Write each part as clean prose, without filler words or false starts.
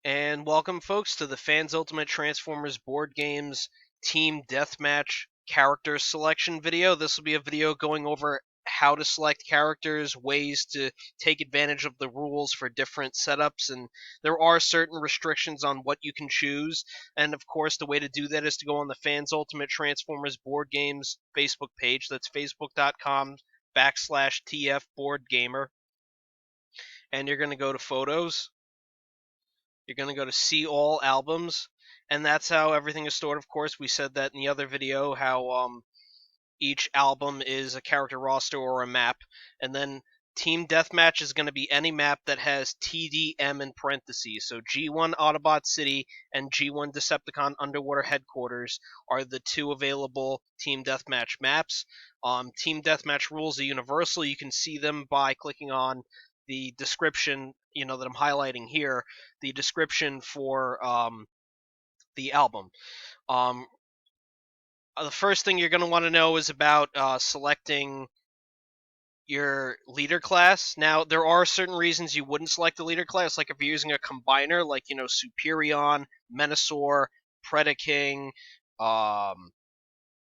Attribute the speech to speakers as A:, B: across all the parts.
A: And welcome, folks, to the Fans Ultimate Transformers board games team deathmatch character selection video. This will be a video going over how to select characters, ways to take advantage of the rules for different setups, and there are certain restrictions on what you can choose. And of course, the way to do that is to go on the Fans Ultimate Transformers board games Facebook page. That's facebook.com/TFBoardGamer. And you're going to go to Photos. You're going to go to See All Albums, and that's how everything is stored. Of course, we said that in the other video, how each album is a character roster or a map, and then Team Deathmatch is going to be any map that has TDM in parentheses. So G1 Autobot City and G1 Decepticon Underwater Headquarters are the two available Team Deathmatch maps. Team Deathmatch rules are universal. You can see them by clicking on the description, that I'm highlighting here, the description for the album. The first thing you're going to want to know is about selecting your leader class. Now, there are certain reasons you wouldn't select the leader class, like if you're using a combiner, like, Superion, Menasor, Predaking,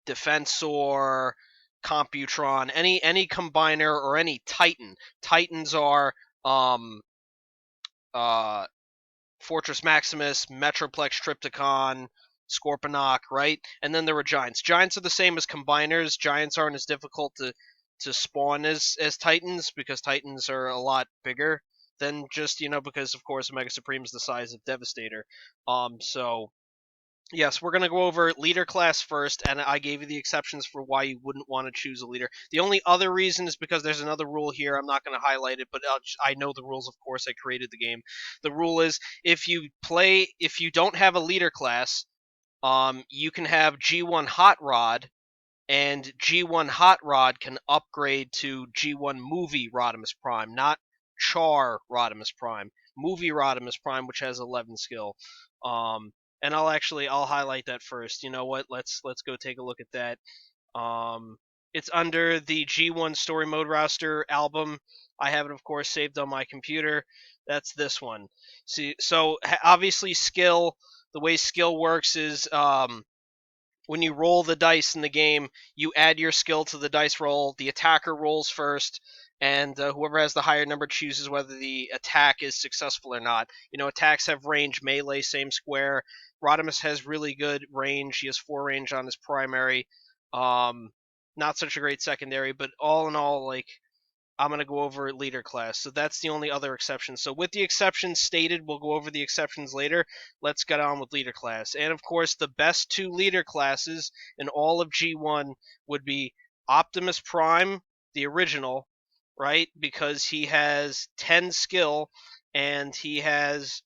A: Defensor, Computron, any combiner or any Titan. Titans are Fortress Maximus, Metroplex Triptychon, Scorponok, right? And then there were Giants. Giants are the same as combiners. Giants aren't as difficult to spawn as Titans, because Titans are a lot bigger than just, because, of course, Mega Supreme is the size of Devastator. So yes, we're going to go over leader class first, and I gave you the exceptions for why you wouldn't want to choose a leader. The only other reason is because there's another rule here. I'm not going to highlight it, but I know the rules, of course. I created the game. The rule is if you don't have a leader class, you can have G1 Hot Rod, and G1 Hot Rod can upgrade to G1 Movie Rodimus Prime, not Char Rodimus Prime. Movie Rodimus Prime, which has 11 skill. And I'll highlight that first. You know what? Let's go take a look at that. It's under the G1 Story Mode roster album. I have it, of course, saved on my computer. That's this one. See, so obviously skill. The way skill works is when you roll the dice in the game, you add your skill to the dice roll. The attacker rolls first, and whoever has the higher number chooses whether the attack is successful or not. Attacks have range, melee, same square. Rodimus has really good range. He has 4 range on his primary. Not such a great secondary, but all in all, I'm going to go over leader class. So that's the only other exception. So with the exceptions stated, we'll go over the exceptions later. Let's get on with leader class. And of course, the best 2 leader classes in all of G1 would be Optimus Prime, the original, right? Because he has 10 skill and he has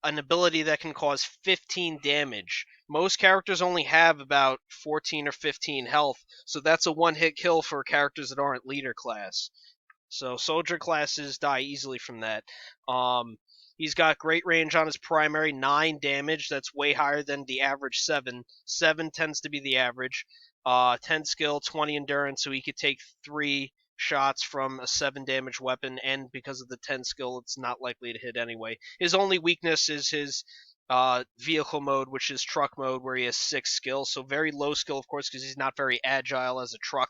A: an ability that can cause 15 damage. Most characters only have about 14 or 15 health, so that's a one-hit kill for characters that aren't leader class. So soldier classes die easily from that. He's got great range on his primary, 9 damage. That's way higher than the average 7. 7 tends to be the average. 10 skill, 20 endurance, so he could take 3 shots from a 7 damage weapon, and because of the 10 skill, it's not likely to hit anyway. His only weakness is his vehicle mode, which is truck mode, where he has 6 skill. So very low skill, of course, because he's not very agile as a truck.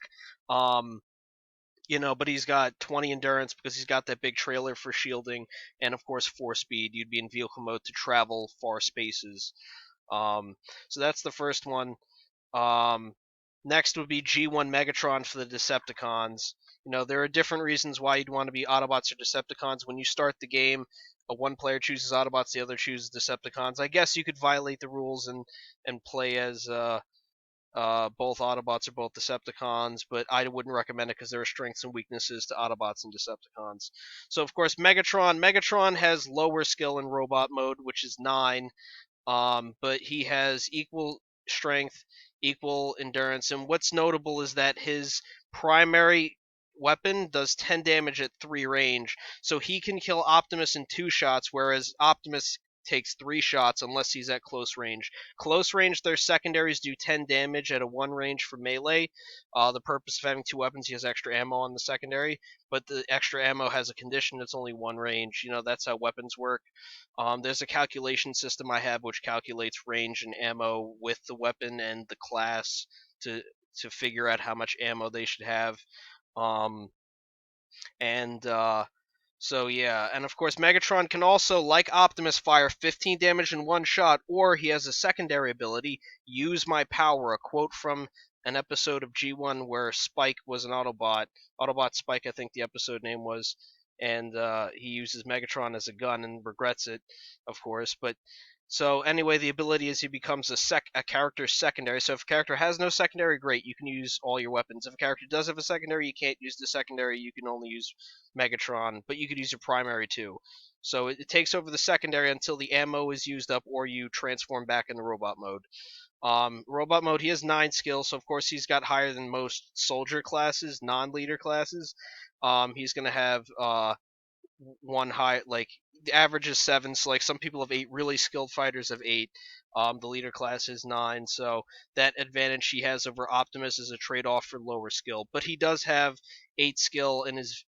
A: But he's got 20 endurance because he's got that big trailer for shielding, and of course 4 speed. You'd be in vehicle mode to travel far spaces. So that's the first one. Next would be G1 Megatron for the Decepticons. There are different reasons why you'd want to be Autobots or Decepticons. When you start the game, one player chooses Autobots, the other chooses Decepticons. I guess you could violate the rules and play as both Autobots or both Decepticons, but I wouldn't recommend it because there are strengths and weaknesses to Autobots and Decepticons. So, of course, Megatron. Megatron has lower skill in robot mode, which is 9, but he has equal strength, equal endurance, and what's notable is that his primary weapon does 10 damage at 3 range, so he can kill Optimus in 2 shots, whereas Optimus takes 3 shots unless he's at close range. Close range, their secondaries do 10 damage at a 1 range for melee. The purpose of having 2 weapons, he has extra ammo on the secondary, but the extra ammo has a condition, it's only 1 range. You know, that's how weapons work. There's a calculation system I have which calculates range and ammo with the weapon and the class to figure out how much ammo they should have. So yeah, and of course Megatron can also, like Optimus, fire 15 damage in one shot, or he has a secondary ability, Use My Power, a quote from an episode of G1 where Spike was an Autobot. Autobot Spike, I think the episode name was, and he uses Megatron as a gun and regrets it, of course. But so anyway, the ability is he becomes a character's secondary. So if a character has no secondary, great, you can use all your weapons. If a character does have a secondary, you can't use the secondary, you can only use Megatron, but you could use your primary too. So it takes over the secondary until the ammo is used up or you transform back into robot mode. Robot mode, he has 9 skills, so of course he's got higher than most soldier classes, non-leader classes. He's going to have one high, like the average is 7, so like some people have 8, really skilled fighters have 8. The leader class is 9, so that advantage he has over Optimus is a trade-off for lower skill. But he does have 8 skill in his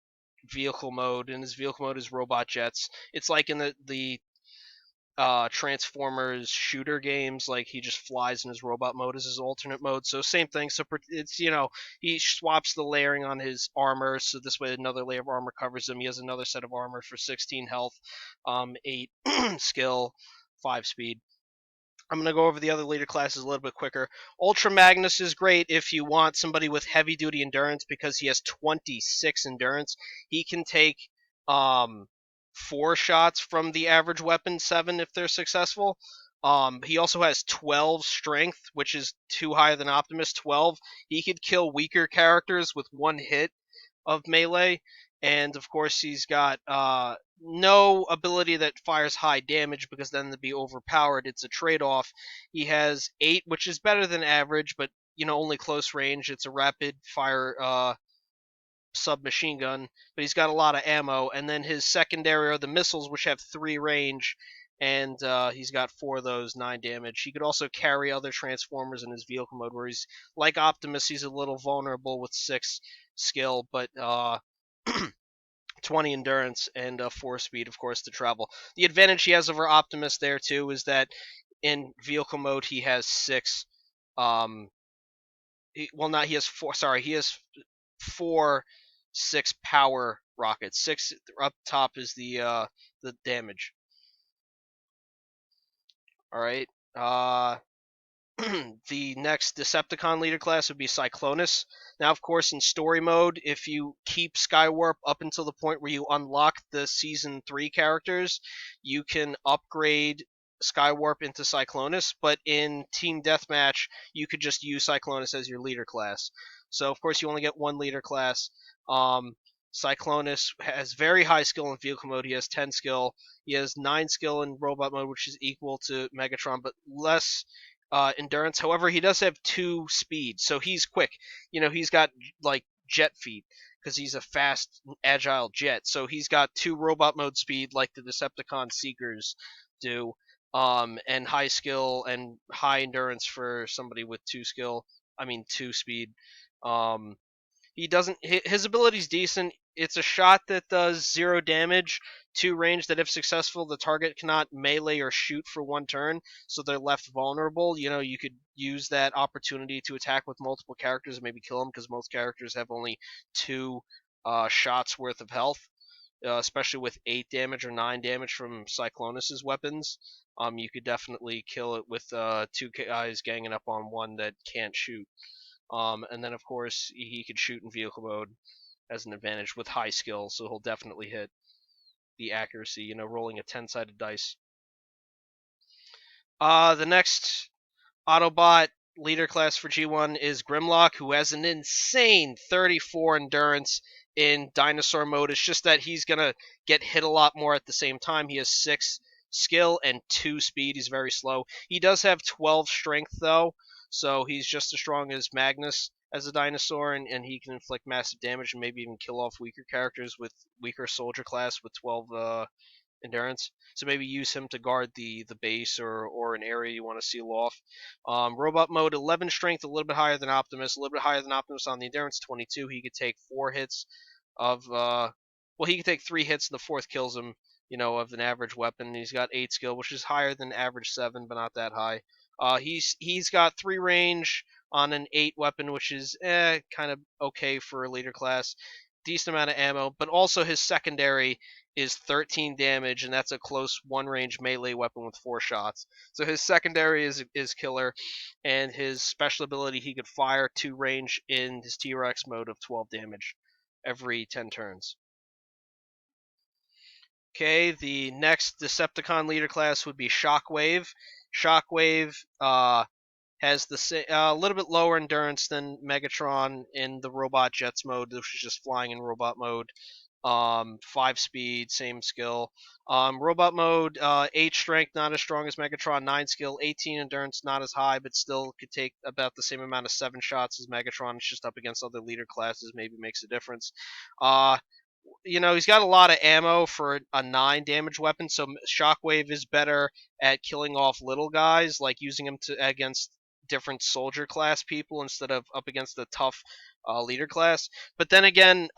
A: vehicle mode, and his vehicle mode is robot jets. It's like in the Transformers shooter games, like he just flies in his robot mode as his alternate mode. So same thing. So it's, you know, he swaps the layering on his armor, so this way another layer of armor covers him. He has another set of armor for 16 health, 8 skill, 5 speed. I'm going to go over the other leader classes a little bit quicker. Ultra Magnus is great if you want somebody with heavy duty endurance because he has 26 endurance. He can take 4 shots from the average weapon, 7 if they're successful. He also has 12 strength, which is too high than Optimus. 12. He could kill weaker characters with 1 hit of melee. And of course, he's got no ability that fires high damage because then they'd be overpowered. It's a trade-off. He has 8, which is better than average, but you know, only close range. It's a rapid fire submachine gun, but he's got a lot of ammo. And then his secondary are the missiles, which have 3 range, and he's got 4 of those, 9 damage. He could also carry other Transformers in his vehicle mode, where he's like Optimus, he's a little vulnerable with 6 skill, but 20 endurance and 4 speed, of course, to travel. The advantage he has over Optimus there too is that in vehicle mode he has 6. He has 4. Sorry, he has 4 6 power rockets. 6 up top is the damage. All right. The next Decepticon leader class would be Cyclonus. Now, of course, in story mode, if you keep Skywarp up until the point where you unlock the Season 3 characters, you can upgrade Skywarp into Cyclonus, but in Team Deathmatch, you could just use Cyclonus as your leader class. So, of course, you only get 1 leader class. Cyclonus has very high skill in vehicle mode. He has 10 skill. He has 9 skill in robot mode, which is equal to Megatron, but less endurance. However, he does have 2 speed, so he's quick. You know, he's got like jet feet because he's a fast, agile jet. So he's got 2 robot mode speed like the Decepticon Seekers do, and high skill and high endurance for somebody with 2 skill. I mean 2 speed. He doesn't. His ability's decent. It's a shot that does 0 damage to range that, if successful, the target cannot melee or shoot for 1 turn, so they're left vulnerable. You know, you could use that opportunity to attack with multiple characters and maybe kill them because most characters have only 2 shots worth of health, especially with 8 damage or 9 damage from Cyclonus's weapons. You could definitely kill it with 2 guys ganging up on one that can't shoot. And then, of course, he could shoot in vehicle mode as an advantage with high skill, so he'll definitely hit the accuracy, you know, rolling a 10-sided dice. The next Autobot leader class for G1 is Grimlock, who has an insane 34 endurance in dinosaur mode. It's just that he's going to get hit a lot more at the same time. He has 6 skill and 2 speed. He's very slow. He does have 12 strength, though, so he's just as strong as Magnus as a dinosaur, and he can inflict massive damage and maybe even kill off weaker characters with weaker soldier class with 12 endurance. So maybe use him to guard the base or an area you want to seal off. Robot mode, 11 strength, a little bit higher than Optimus, a little bit higher than Optimus on the endurance, 22. He could take 4 hits of well, he could take 3 hits and the fourth kills him, of an average weapon. He's got 8 skill, which is higher than average 7, but not that high. He's got 3 range on an 8 weapon, which is kind of okay for a leader class. Decent amount of ammo, but also his secondary is 13 damage, and that's a close one range melee weapon with 4 shots. So his secondary is killer, and his special ability, he could fire 2 range in his T-Rex mode of 12 damage every 10 turns. Okay, the next Decepticon leader class would be Shockwave. Shockwave has a little bit lower endurance than Megatron in the Robot Jets mode, which is just flying in robot mode. 5 speed, same skill. Robot mode, 8 strength, not as strong as Megatron. 9 skill, 18 endurance, not as high, but still could take about the same amount of 7 shots as Megatron. It's just up against other leader classes, maybe makes a difference. He's got a lot of ammo for a 9 damage weapon, so Shockwave is better at killing off little guys, like using him against different soldier class people instead of up against the tough leader class. But then again,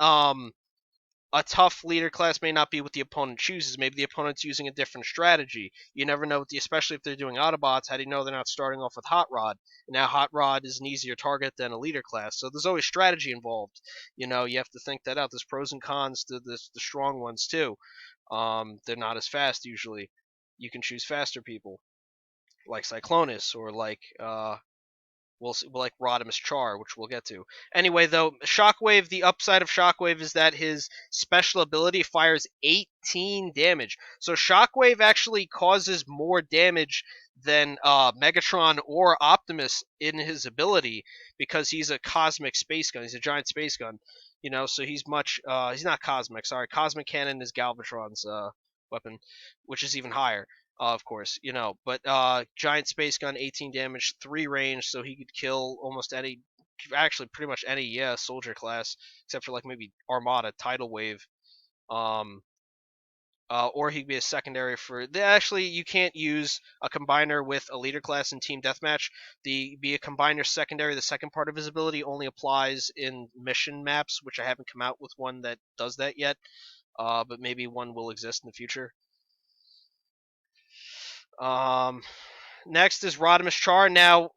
A: a tough leader class may not be what the opponent chooses. Maybe the opponent's using a different strategy. You never know, especially if they're doing Autobots. How do you know they're not starting off with Hot Rod? Now, Hot Rod is an easier target than a leader class, so there's always strategy involved. You have to think that out. There's pros and cons to the strong ones, too. They're not as fast, usually. You can choose faster people, like Cyclonus, or like like Rodimus Char, which we'll get to. Anyway, though, Shockwave, the upside of Shockwave is that his special ability fires 18 damage. So Shockwave actually causes more damage than Megatron or Optimus in his ability because he's a cosmic space gun. He's a giant space gun. So he's he's not cosmic, sorry. Cosmic Cannon is Galvatron's weapon, which is even higher. Of course, but giant space gun, 18 damage, 3 range, so he could kill almost actually pretty much any soldier class, except for like maybe Armada, Tidal Wave, or he'd be a secondary for. Actually, you can't use a combiner with a leader class in Team Deathmatch. Be a combiner secondary. The second part of his ability only applies in mission maps, which I haven't come out with one that does that yet, but maybe one will exist in the future. Next is Rodimus Char. Now,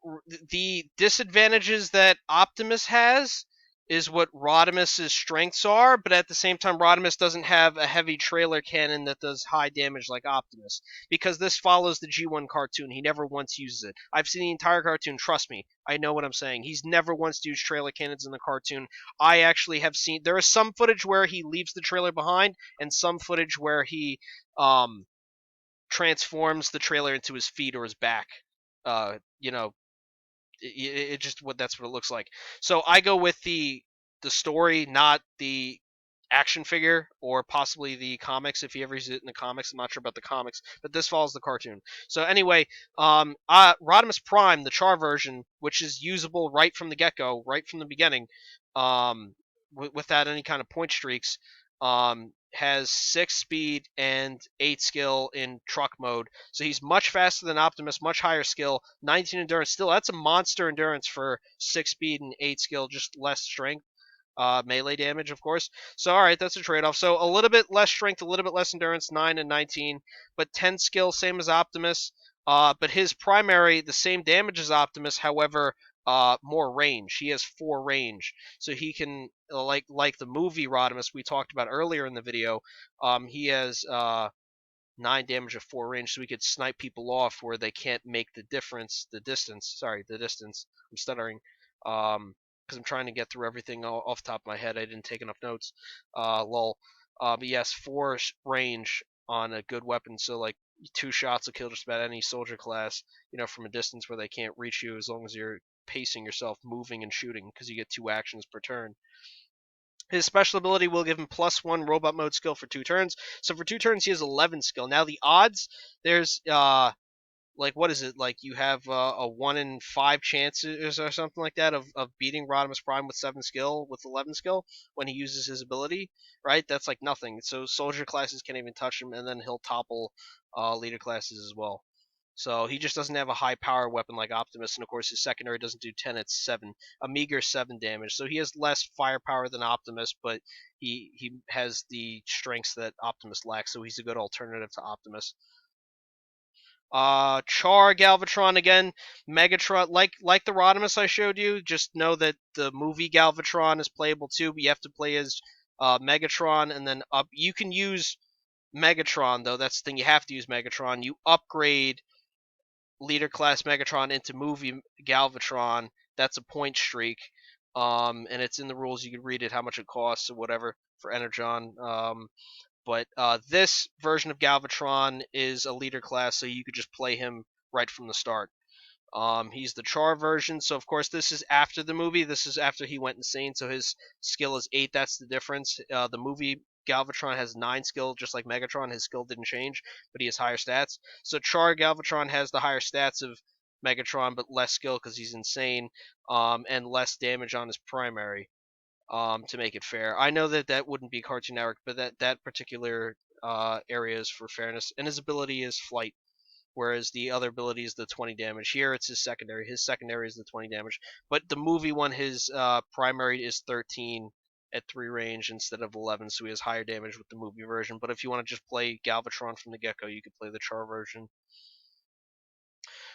A: the disadvantages that Optimus has is what Rodimus's strengths are, but at the same time, Rodimus doesn't have a heavy trailer cannon that does high damage like Optimus, because this follows the G1 cartoon. He never once uses it. I've seen the entire cartoon. Trust me, I know what I'm saying. He's never once used trailer cannons in the cartoon. I actually have seen. There is some footage where he leaves the trailer behind, and some footage where he transforms the trailer into his feet or his back. It just that's what it looks like. So I go with the story, not the action figure or possibly the comics if he ever uses it in the comics. I'm not sure about the comics, but this follows the cartoon. So anyway, Rodimus Prime, the Char version, which is usable right from the get-go, right from the beginning, without any kind of point streaks, has 6 speed and 8 skill in truck mode. So he's much faster than Optimus, much higher skill, 19 endurance. Still, that's a monster endurance for 6 speed and 8 skill, just less strength. Melee damage, of course. So, alright, that's a trade-off. So, a little bit less strength, a little bit less endurance, 9 and 19, but 10 skill, same as Optimus. But his primary, the same damage as Optimus, however, more range. He has 4 range, so he can like the movie Rodimus we talked about earlier in the video. He has 9 damage of 4 range, so he could snipe people off where they can't make the distance. Sorry, the distance. I'm stuttering. Because I'm trying to get through everything off the top of my head. I didn't take enough notes. Lol. But yes, 4 range on a good weapon, so like 2 shots will kill just about any soldier class, from a distance where they can't reach you, as long as you're pacing yourself, moving and shooting, because you get 2 actions per turn. His special ability will give him +1 robot mode skill for 2 turns. So for 2 turns, he has 11 skill. Now the odds, there's like what is it? Like you have a 1 in 5 chances or something like that of beating Rodimus Prime with 7 skill, with 11 skill when he uses his ability, right? That's like nothing. So soldier classes can't even touch him, and then he'll topple leader classes as well. So he just doesn't have a high power weapon like Optimus, and of course his secondary doesn't do 10, it's 7, a meager 7 damage. So he has less firepower than Optimus, but he has the strengths that Optimus lacks, so he's a good alternative to Optimus. Char Galvatron again, Megatron, like the Rodimus I showed you. Just know that the movie Galvatron is playable too, but you have to play as Megatron, and then up. You can use Megatron though. That's the thing. You have to use Megatron. You upgrade leader class Megatron into movie Galvatron. That's a point streak. And it's in the rules. You can read it, how much it costs or whatever for Energon. But this version of Galvatron is a leader class, so you could just play him right from the start. He's the Char version, so of course this is after the movie. This is after he went insane, so his skill is 8. That's the difference. The movie Galvatron has 9 skill, just like Megatron. His skill didn't change, but he has higher stats. So Char Galvatron has the higher stats of Megatron, but less skill because he's insane, and less damage on his primary. To make it fair, I know that that wouldn't be cartoon network, but that particular area is for fairness, and his ability is flight, whereas the other ability is the 20 damage. Here it's his secondary. His secondary is the 20 damage. But the movie one, his primary is 13 at 3 range instead of 11, so he has higher damage with the movie version. But if you want to just play Galvatron from the get-go, you could play the Char version.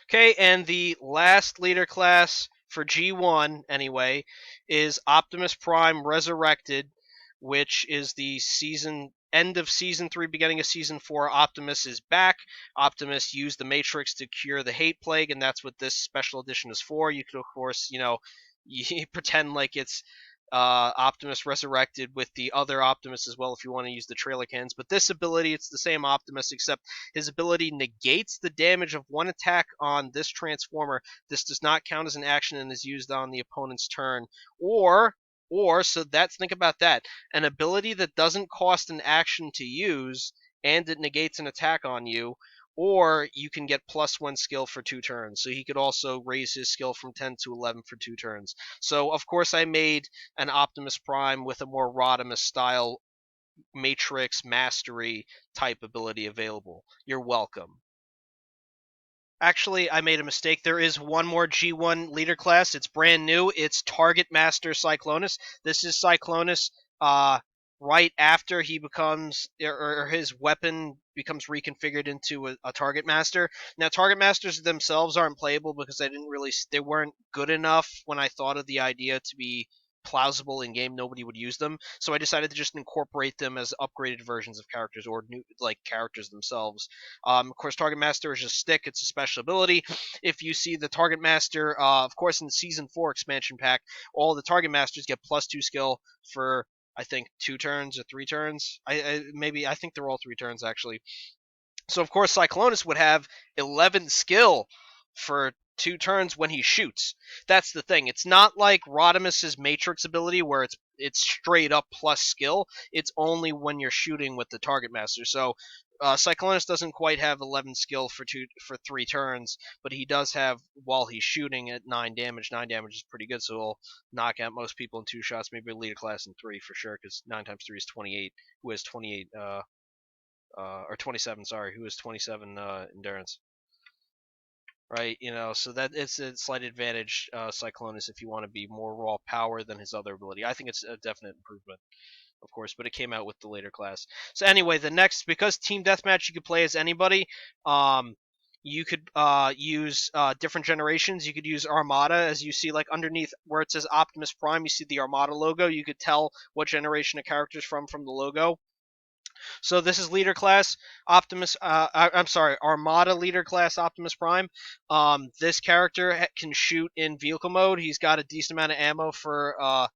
A: Okay, and the last leader class for G1 anyway is Optimus Prime Resurrected, which is the end of season 3, beginning of season 4. Optimus is back. Optimus used the Matrix to cure the hate plague, and that's what this special edition is for. You could, of course, you pretend like it's Optimus Resurrected with the other Optimus as well if you want to use the trailer cans. But this ability, it's the same Optimus, except his ability negates the damage of one attack on this Transformer. This does not count as an action and is used on the opponent's turn. So think about that. An ability that doesn't cost an action to use and it negates an attack on you, or you can get +1 skill for 2 turns. So he could also raise his skill from 10 to 11 for 2 turns. So of course I made an Optimus Prime with a more Rodimus style Matrix Mastery type ability available. You're welcome. Actually, I made a mistake. There is one more G1 leader class. It's brand new. It's Target Master Cyclonus. This is Cyclonus right after he becomes, or his weapon becomes reconfigured into a Target Master. Now, Target Masters themselves aren't playable because they weren't good enough when I thought of the idea to be plausible in game. Nobody would use them, so I decided to just incorporate them as upgraded versions of characters or new characters themselves. Of course, Target Master is just stick. It's a special ability. If you see the Target Master, of course, in the Season 4 expansion pack, all the Target Masters get +2 skill for, I think, 2 turns or 3 turns. I think they're all 3 turns, actually. So, of course, Cyclonus would have 11 skill for 2 turns when he shoots. That's the thing. It's not like Rodimus's Matrix ability where it's straight up plus skill. It's only when you're shooting with the Target Master. So Cyclonus doesn't quite have 11 skill for 3 turns, but he does have while he's shooting at 9 damage. 9 damage is pretty good, so he'll knock out most people in 2 shots. Maybe lead a class in 3 for sure, because 9 times 3 is 28. Who has 28? Or 27? Sorry, who has 27 endurance? Right, so that it's a slight advantage, Cyclonus, if you want to be more raw power than his other ability. I think it's a definite improvement, of course, but it came out with the later class. So anyway, because Team Deathmatch you could play as anybody, you could use different generations. You could use Armada, as you see, like underneath where it says Optimus Prime, you see the Armada logo. You could tell what generation a character's from the logo. So this is leader class Optimus. I'm sorry, Armada leader class Optimus Prime. This character can shoot in vehicle mode. He's got a decent amount of ammo for a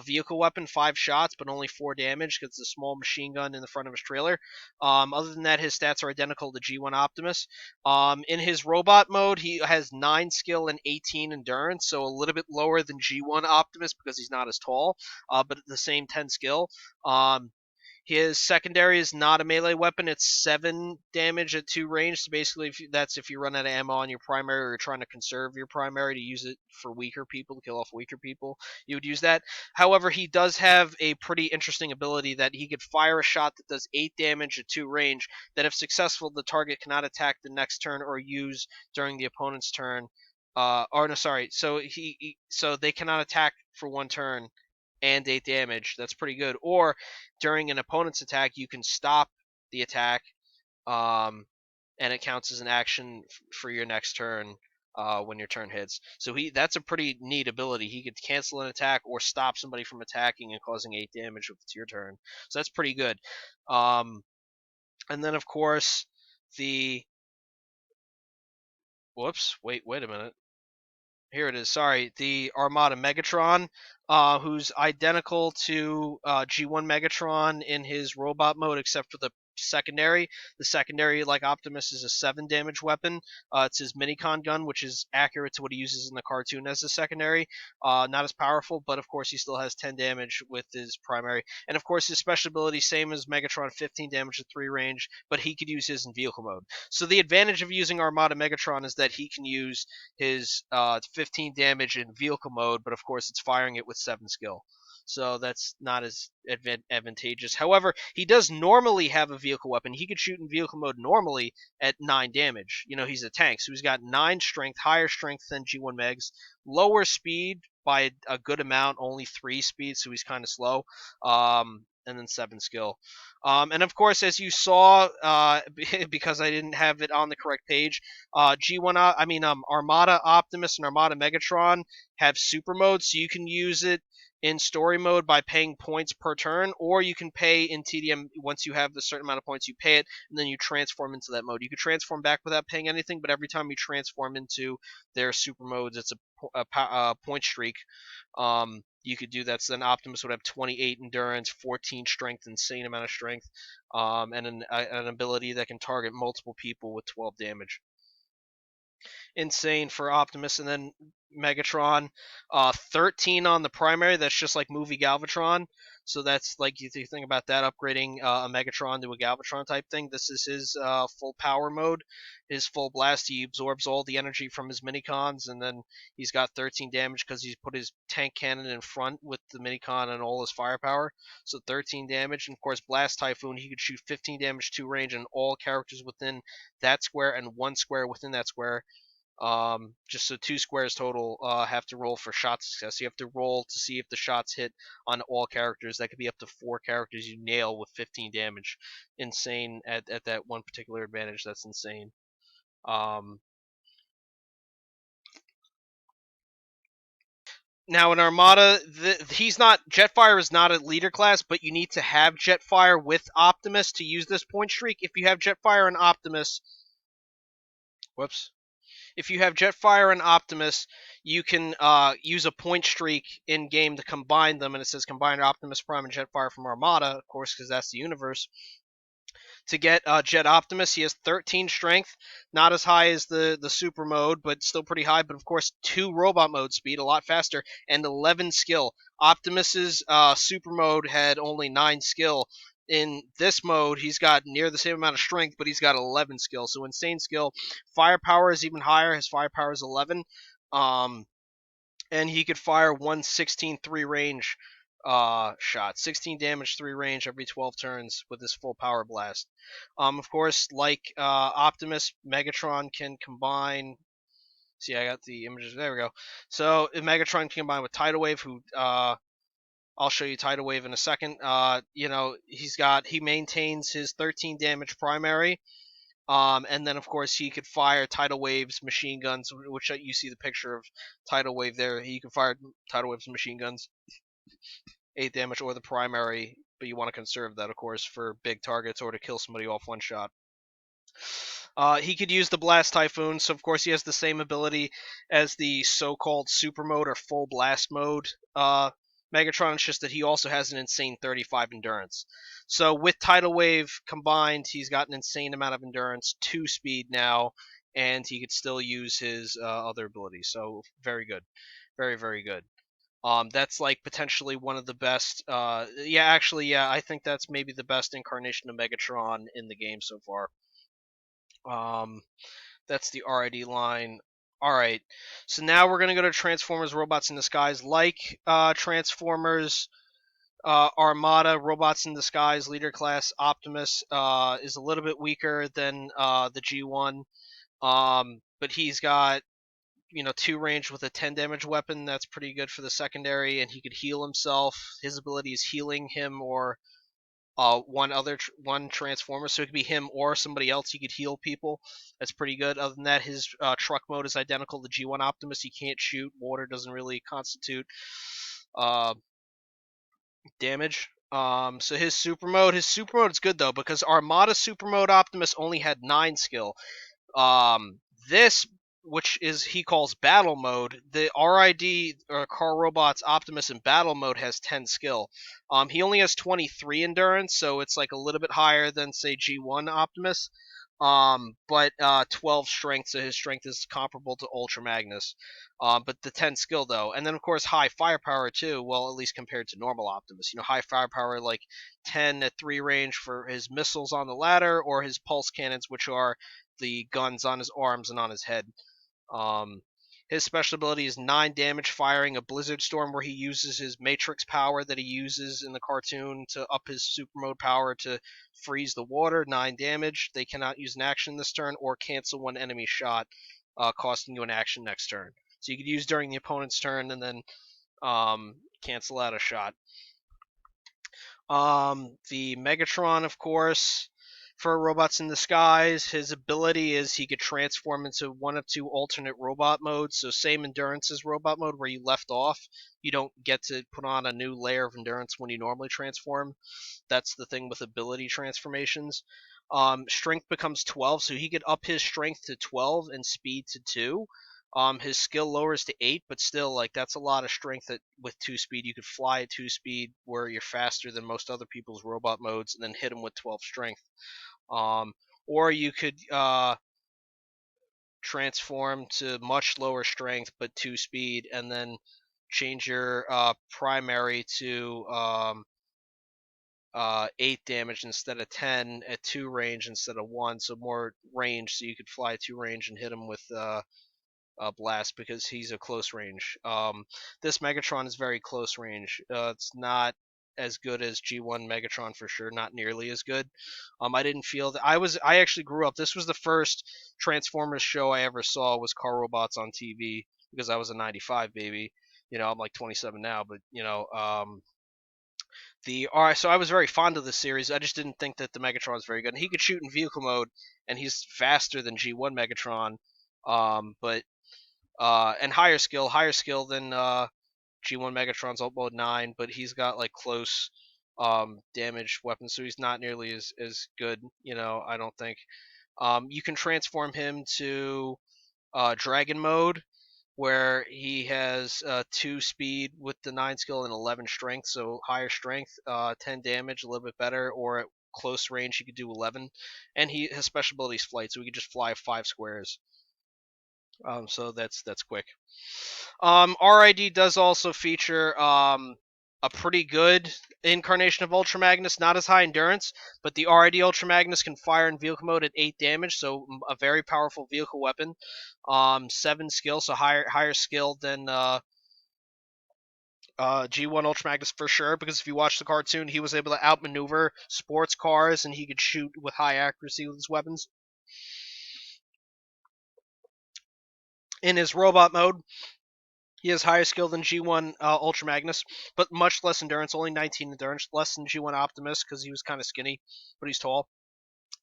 A: vehicle weapon, 5 shots, but only 4 damage because it's a small machine gun in the front of his trailer. Other than that, his stats are identical to G1 Optimus. In his robot mode, he has 9 skill and 18 endurance, so a little bit lower than G1 Optimus because he's not as tall, but at the same 10 skill. His secondary is not a melee weapon. It's 7 damage at 2 range. So basically, if you run out of ammo on your primary, or you're trying to conserve your primary to use it for weaker people, to kill off weaker people, you would use that. However, he does have a pretty interesting ability that he could fire a shot that does 8 damage at 2 range, that if successful, the target cannot attack the next turn or use during the opponent's turn. Or no, sorry. So they cannot attack for 1 turn and 8 damage. That's pretty good. Or during an opponent's attack, you can stop the attack, and it counts as an action for your next turn when your turn hits. So that's a pretty neat ability. He could cancel an attack or stop somebody from attacking and causing 8 damage if it's your turn. So that's pretty good. And then of course the whoops, wait a minute. Here it is. Sorry, the Armada Megatron, who's identical to G1 Megatron in his robot mode, except for the secondary. The secondary, like Optimus, is a 7 damage weapon. It's his Minicon gun, which is accurate to what he uses in the cartoon as a secondary. Not as powerful, but of course he still has 10 damage with his primary. And of course his special ability, same as Megatron, 15 damage at 3 range, but he could use his in vehicle mode. So the advantage of using Armada Megatron is that he can use his 15 damage in vehicle mode, but of course it's firing it with 7 skill. So that's not as advantageous. However, he does normally have a vehicle weapon. He could shoot in vehicle mode normally at 9 damage. You know, he's a tank, so he's got 9 strength, higher strength than G1 Megs, lower speed by a good amount, only 3 speed, so he's kind of slow, and then 7 skill. And of course, as you saw, because I didn't have it on the correct page, Armada Optimus and Armada Megatron have super mode, so you can use it in story mode by paying points per turn, or you can pay in TDM. Once you have a certain amount of points, you pay it, and then you transform into that mode. You can transform back without paying anything, but every time you transform into their super modes, it's a point streak. You could do that. So then Optimus would have 28 endurance, 14 strength, insane amount of strength, and an ability that can target multiple people with 12 damage. Insane for Optimus. And then Megatron, 13 on the primary. That's just like movie Galvatron. So that's like, you think about that, upgrading a Megatron to a Galvatron type thing. This is his full power mode, his full blast. He absorbs all the energy from his minicons, and then he's got 13 damage because he's put his tank cannon in front with the minicon and all his firepower. So 13 damage. And of course, Blast Typhoon, he could shoot 15 damage to range on all characters within that square and 1 square within that square. Just so 2 squares total have to roll for shot success. You have to roll to see if the shots hit on all characters. That could be up to 4 characters you nail with 15 damage. Insane at that one particular advantage. That's insane. Now in Armada, Jetfire is not a leader class, but you need to have Jetfire with Optimus to use this point streak. If you have Jetfire and Optimus, if you have Jetfire and Optimus, you can use a point streak in game to combine them, and it says combine Optimus Prime and Jetfire from Armada, of course, because that's the universe. To get Jet Optimus, he has 13 strength, not as high as the super mode, but still pretty high. But of course, 2 robot mode speed, a lot faster, and 11 skill. Optimus's super mode had only 9 skill. In this mode, he's got near the same amount of strength, but he's got 11 skill, so insane skill. Firepower is even higher. His firepower is 11. And he could fire 116 3 range shot, 16 damage 3 range every 12 turns with his full power blast. Of course, like Optimus, Megatron can combine. See, I got the images. There we go. So Megatron can combine with Tidal Wave, who I'll show you Tidal Wave in a second. He maintains his 13 damage primary. And then, of course, he could fire Tidal Wave's machine guns, which you see the picture of Tidal Wave there. He can fire Tidal Wave's machine guns, 8 damage, or the primary, but you want to conserve that, of course, for big targets or to kill somebody off one shot. He could use the Blast Typhoon, so of course he has the same ability as the so-called Super Mode or Full Blast Mode Megatron. It's just that he also has an insane 35 endurance. So with Tidal Wave combined, he's got an insane amount of endurance, 2 speed now, and he could still use his other abilities. So very good. Very, very good. That's like potentially one of the best. I think that's maybe the best incarnation of Megatron in the game so far. That's the RID line. All right, so now we're gonna go to Transformers: Robots in Disguise. Like Transformers, Armada, Robots in Disguise, Leader Class, Optimus is a little bit weaker than the G1, but he's got 2 range with a 10 damage weapon. That's pretty good for the secondary, and he could heal himself. His ability is healing him or one transformer, so it could be him or somebody else. He could heal people. That's pretty good. Other than that, his truck mode is identical to G1 Optimus. He can't shoot. Water doesn't really constitute uh, damage. So his super mode is good though, because Armada super mode Optimus only had 9 skill. This, which is he calls battle mode, the RID or Car Robots Optimus in battle mode has 10 skill. He only has 23 endurance, so it's like a little bit higher than say G1 Optimus. But 12 strength, so his strength is comparable to Ultra Magnus. But the 10 skill though, and then of course high firepower too. Well, at least compared to normal Optimus, high firepower like 10 at 3 range for his missiles on the ladder, or his pulse cannons, which are the guns on his arms and on his head. His special ability is 9 damage firing a Blizzard Storm, where he uses his Matrix power that he uses in the cartoon to up his super mode power to freeze the water. 9 damage. They cannot use an action this turn or cancel one enemy shot, costing you an action next turn. So you could use during the opponent's turn and then cancel out a shot. The Megatron, of course, for Robots in Disguise, his ability is he could transform into one of 2 alternate robot modes. So same endurance as robot mode where you left off. You don't get to put on a new layer of endurance when you normally transform. That's the thing with ability transformations. Strength becomes 12, so he could up his strength to 12 and speed to 2. His skill lowers to 8, but still, like, that's a lot of strength with 2 speed. You could fly at 2 speed where you're faster than most other people's robot modes and then hit them with 12 strength. Or you could transform to much lower strength but 2 speed and then change your primary to 8 damage instead of 10 at 2 range instead of 1, so more range, so you could fly 2 range and hit him with blast because he's a close range. This Megatron is very close range. It's not as good as G1 Megatron for sure, not nearly as good. I didn't feel that I actually grew up. This was the first Transformers show I ever saw was Car Robots on TV because I was a 95 baby. I'm like 27 now, but so I was very fond of the series. I just didn't think that the Megatron was very good. And he could shoot in vehicle mode, and he's faster than G1 Megatron. But and higher skill than G1 Megatron's ult mode 9, but he's got like close damage weapons, so he's not nearly as good. I don't think. You can transform him to Dragon mode, where he has 2 speed with the 9 skill and 11 strength, so higher strength, 10 damage, a little bit better, or at close range he could do 11, and his special ability is flight, so he could just fly 5 squares. So that's quick. RID does also feature a pretty good incarnation of Ultra Magnus, not as high endurance, but the RID Ultra Magnus can fire in vehicle mode at 8 damage, so a very powerful vehicle weapon. 7 skill, so higher skill than G1 Ultra Magnus for sure, because if you watch the cartoon, he was able to outmaneuver sports cars and he could shoot with high accuracy with his weapons. In his robot mode, he has higher skill than G1 Ultra Magnus, but much less endurance, only 19 endurance, less than G1 Optimus because he was kind of skinny, but he's tall.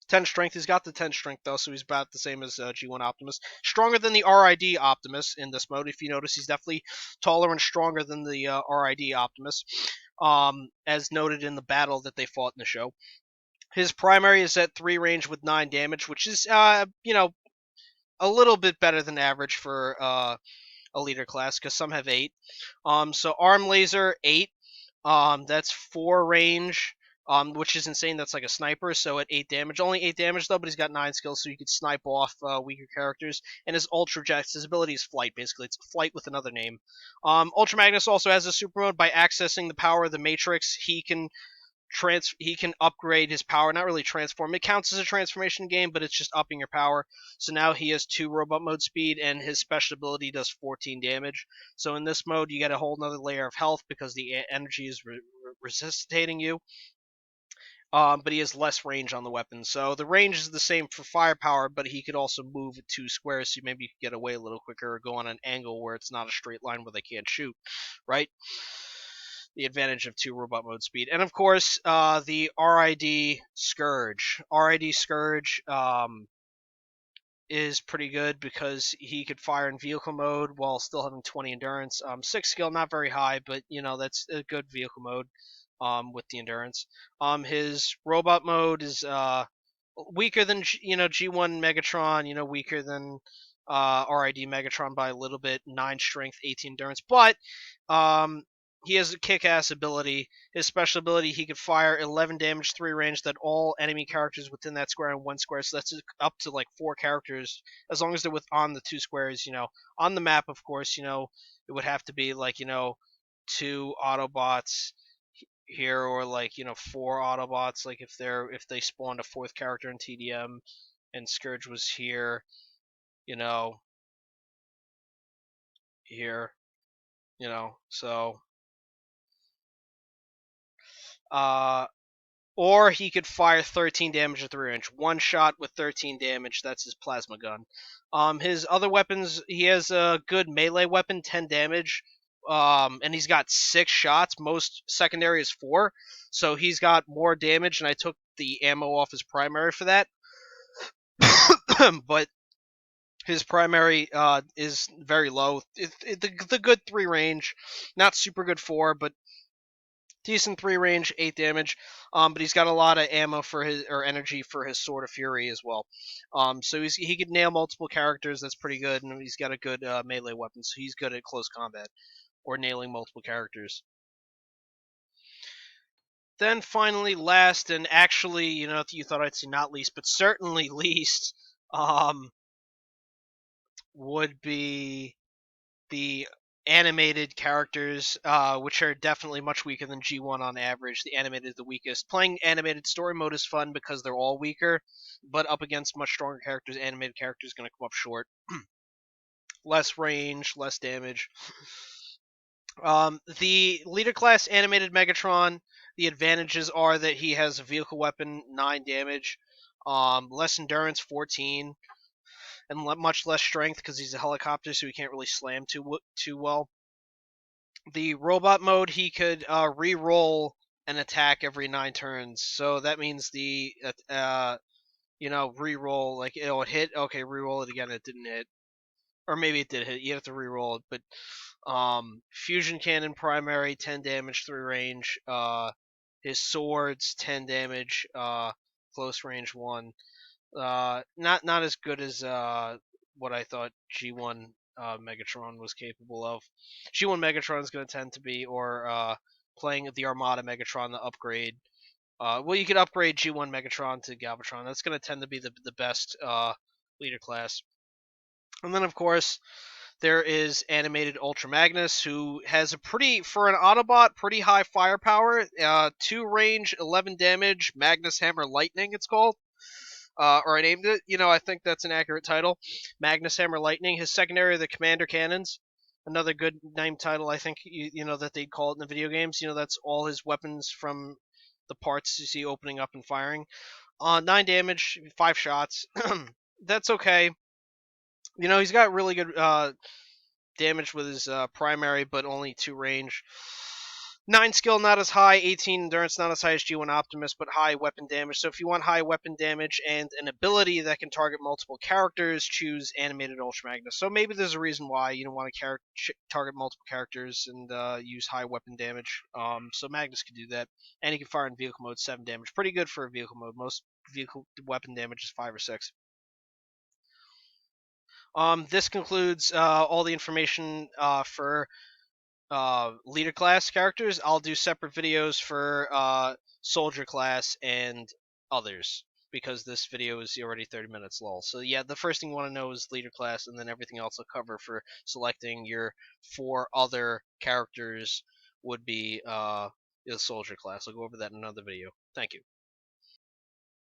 A: 10 strength, he's got the 10 strength though, so he's about the same as G1 Optimus. Stronger than the RID Optimus in this mode, if you notice, he's definitely taller and stronger than the RID Optimus, as noted in the battle that they fought in the show. His primary is at 3 range with 9 damage, which is, a little bit better than average for a leader class, because some have 8. So arm laser 8. That's 4 range which is insane. That's like a sniper, so at 8 damage. Only 8 damage, though, but he's got 9 skills, so you could snipe off weaker characters. And his Ultra Jets, his ability is Flight, basically. It's Flight with another name. Ultra Magnus also has a super mode. By accessing the power of the Matrix, he can upgrade his power, not really transform. It counts as a transformation game, but it's just upping your power. So now he has 2 robot mode speed, and his special ability does 14 damage. So in this mode, you get a whole nother layer of health because the energy is resuscitating you. But he has less range on the weapon. So the range is the same for firepower, but he could also move 2 squares, so maybe you could get away a little quicker or go on an angle where it's not a straight line where they can't shoot, right? The advantage of 2 robot mode speed. And of course, the RID Scourge. RID Scourge is pretty good because he could fire in vehicle mode while still having 20 endurance. 6 skill, not very high, but that's a good vehicle mode with the endurance. His robot mode is weaker than G1 Megatron, weaker than RID Megatron by a little bit. 9 strength, 18 endurance, but he has a kick-ass ability. His special ability, he could fire 11 damage, 3 range, that all enemy characters within that square and 1 square, so that's up to like 4 characters, as long as they're on the 2 squares, On the map, of course, it would have to be like, 2 Autobots here, or like, 4 Autobots, like if they spawned a 4th character in TDM, and Scourge was here, here, so... or he could fire 13 damage at 3 range. 1 shot with 13 damage, that's his plasma gun. His other weapons, he has a good melee weapon, 10 damage, and he's got 6 shots. Most secondary is 4, so he's got more damage, and I took the ammo off his primary for that. But his primary is very low. The good 3 range, not super good 4, but decent 3 range, 8 damage, but he's got a lot of ammo for energy for his Sword of Fury as well. So he could nail multiple characters. That's pretty good, and he's got a good melee weapon, so he's good at close combat or nailing multiple characters. Then finally, last, and actually, you thought I'd say not least, but certainly least, would be the animated characters, which are definitely much weaker than G1 on average. The animated is the weakest. Playing animated story mode is fun because they're all weaker, but up against much stronger characters, animated characters going to come up short. Less range, less damage. The leader class animated Megatron, the advantages are that he has a vehicle weapon, 9 damage, less endurance, 14, and much less strength because he's a helicopter, so he can't really slam too well. The robot mode, he could re-roll an attack every 9 turns, so that means the re-roll, like it'll hit, okay, re-roll it again, it didn't hit, or maybe it did hit, you have to re-roll it. But fusion cannon primary, 10 damage, 3 range, his swords, 10 damage, close range 1. Not as good as what I thought G1 Megatron was capable of. G1 Megatron is going to tend to be, or playing the Armada Megatron, the upgrade. Well, you could upgrade G1 Megatron to Galvatron. That's going to tend to be the best leader class. And then, of course, there is animated Ultra Magnus, who has for an Autobot, pretty high firepower. 2 range, 11 damage, Magnus Hammer Lightning, it's called. Or I named it. I think that's an accurate title. Magnus Hammer Lightning. His secondary are the Commander Cannons. Another good name title, I think, that they'd call it in the video games. That's all his weapons from the parts you see opening up and firing. 9 damage, 5 shots. That's okay. He's got really good damage with his primary, but only 2 range. 9 skill, not as high. 18 endurance, not as high as G1 Optimus, but high weapon damage. So if you want high weapon damage and an ability that can target multiple characters, choose animated Ultra Magnus. So maybe there's a reason why you don't want to target multiple characters and use high weapon damage. So Magnus can do that. And he can fire in vehicle mode, 7 damage. Pretty good for a vehicle mode. Most vehicle weapon damage is 5 or 6. This concludes all the information for leader class characters, I'll do separate videos for soldier class and others, because this video is already 30 minutes long. So yeah, the first thing you want to know is leader class, and then everything else I'll cover for selecting your 4 other characters would be the soldier class. I'll go over that in another video. Thank you.